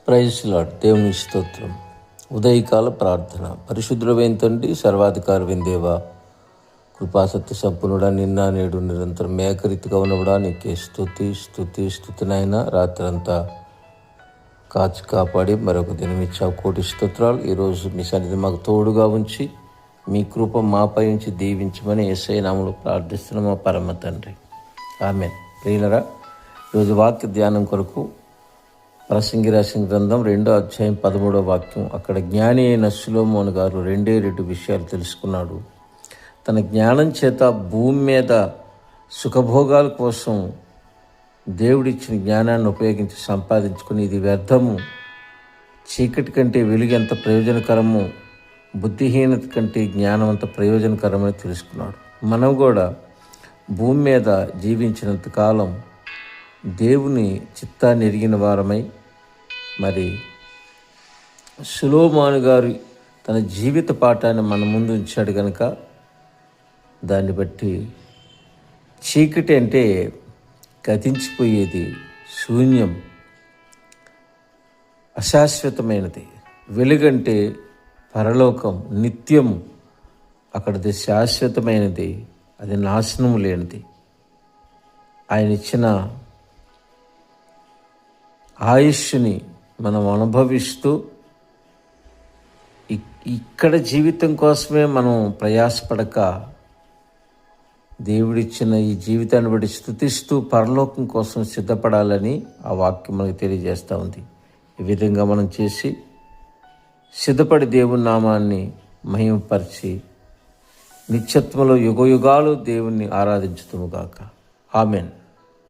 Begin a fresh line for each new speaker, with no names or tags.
Praise lord. దేవుని స్తోత్రం. ఉదయకాల ప్రార్థన. పరిశుద్ధుడైన తండ్రి, సర్వాధికారి దేవా, కృపాసత్య సంపన్నుడా, నిన్న నేడు నిరంతరం మేకరీతిగా ఉన్నవాడా, నీకే స్తుతినైనా. రాత్రంతా కాచి కాపాడి మరొక దినం ఇచ్చావు, కోటి స్తోత్రాలు. ఈరోజు మీ సన్నిధి మాకు తోడుగా ఉంచి మీ కృప మాపై ఉంచి దీవించమని యేసయ్య నామములో ప్రార్థిస్తున్నాం మా పరమ తండ్రి. ఆమేన్. ప్రియులరా, ఈరోజు వాక్య ధ్యానం కొరకు ప్రసంగి రాసిన గ్రంథం 2వ అధ్యాయం 13వ వాక్యం. అక్కడ జ్ఞాని అయిన సొలొమోను గారు 2 విషయాలు తెలుసుకున్నాడు. తన జ్ఞానం చేత భూమి మీద సుఖభోగాల కోసం దేవుడిచ్చిన జ్ఞానాన్ని ఉపయోగించి సంపాదించుకుని ఇది వ్యర్థము, చీకటి కంటే వెలుగు ఎంత ప్రయోజనకరమో, బుద్ధిహీనత కంటే జ్ఞానం అంత ప్రయోజనకరమని తెలుసుకున్నాడు. మనం కూడా భూమి మీద జీవించినంత కాలం దేవుని చిత్తాన్ని ఎరిగిన వారమై, మరి సొలొమోను గారు తన జీవిత పాఠాన్ని మన ముందు ఉంచాడు కనుక దాన్ని బట్టి చీకటి అంటే గతించిపోయేది, శూన్యం, అశాశ్వతమైనది. వెలుగంటే పరలోకం, నిత్యము, అక్కడది శాశ్వతమైనది, అది నాశనం లేనిది. ఆయన ఇచ్చిన ఆయుష్ని మనం అనుభవిస్తూ ఇక్కడ జీవితం కోసమే మనం ప్రయాసపడక దేవుడిచ్చిన ఈ జీవితాన్ని బట్టి స్తుతిస్తూ పరలోకం కోసం సిద్ధపడాలని ఆ వాక్యం మనకు తెలియజేస్తూ ఉంది. ఈ విధంగా మనం చేసి సిద్ధపడి దేవుని నామాన్ని మహిమపరిచి నిత్యత్వంలో యుగయుగాలు దేవుణ్ణి ఆరాధించుదుముగాక. ఆమెన్.